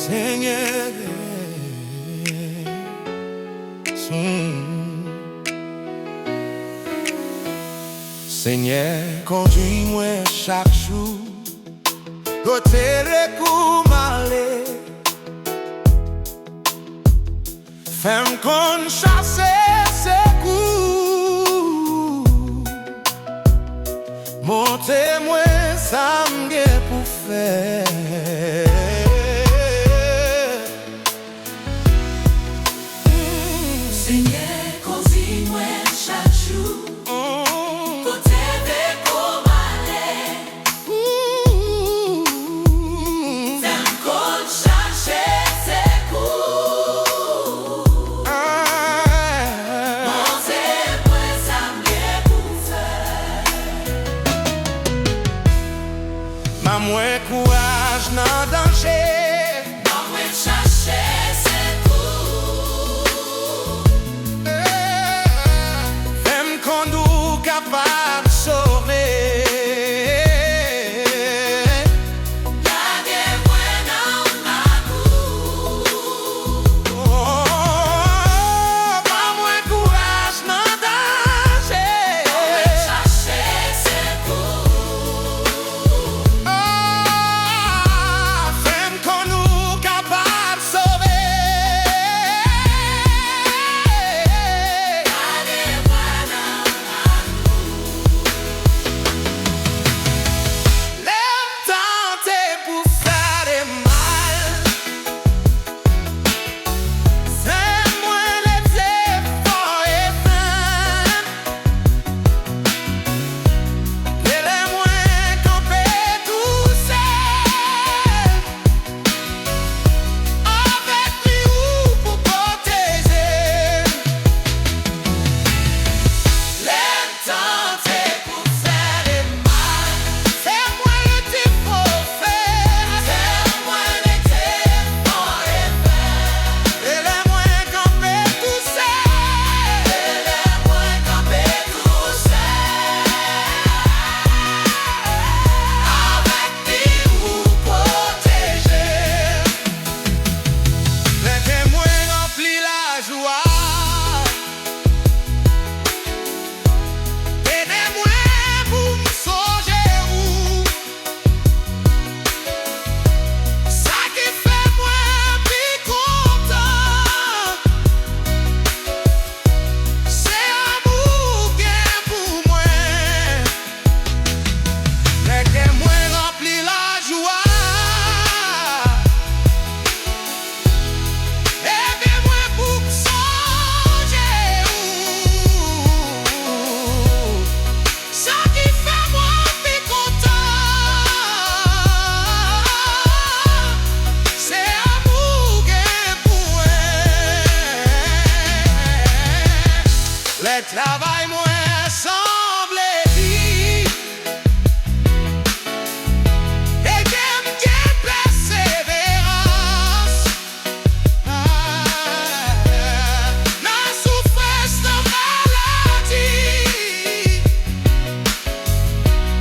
Seigneur, Seigneur, conduis-moi chaque jour, côté le coup m'aller, fais-moi qu'on chasse ses coups, montez-moi ça m'est pour faire. Seigneur, conduis-moi chaque jour, côté de comme aller, fais-moi qu'on cherche ses coups, montez-moi ça m'est pour faire. Ma moins courage dans danger, Moi chercher ses coups, fais-moi qu'on nous capable de sauver. gardez-moi dans ma cour. Ma moins courage dans danger, Moi chercher ses coups, fais-moi qu'on nous capable de sauver. gardez-moi dans ma L'aime tenter pour faire des mal, c'est moi les efforts et fins, et les moins camper tout seul, avec lui ou pour protéger. L'aime tenter pour faire des mal, c'est moi le type pour faire, c'est moi les efforts et fins, et les moins camper tout seul, et les moins camper tout seul, avec lui ou protéger. Les témoins remplis la joie, aidez-moi pour me songer où, ça qui fait moi plus content, c'est amour gain pour moi. Les témoins remplis la joie, aidez-moi pour me songer où, ça qui fait moi plus content, c'est amour gain pour moi. Le travail moins semble vie, et j'aime bien persévérance, la souffrance, la maladie,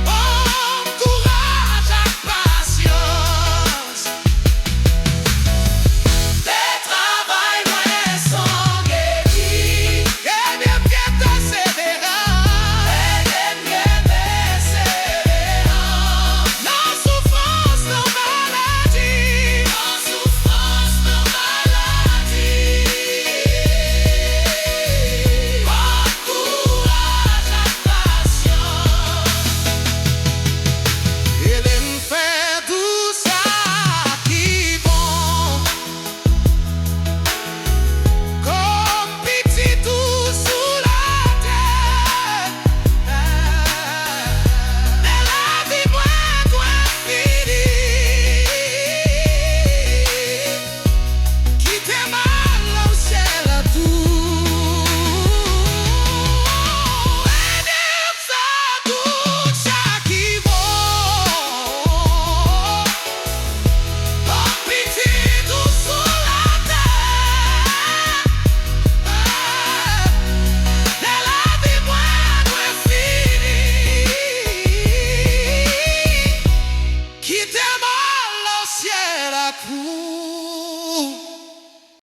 oh, courage et patience. Le travail moins semble vie, et bien persévérance, la souffrance, la maladie, oh, courage et patience. Et les me fait tout ça qui vont, comme petit tout sous la terre. Mais la vie moins doit finir, quitter mal au ciel à tout. Et des ça coûte ça qui vaut, comme petit tout sous la terre. Mais la vie moins doit finir, quitter mal au ciel à coup.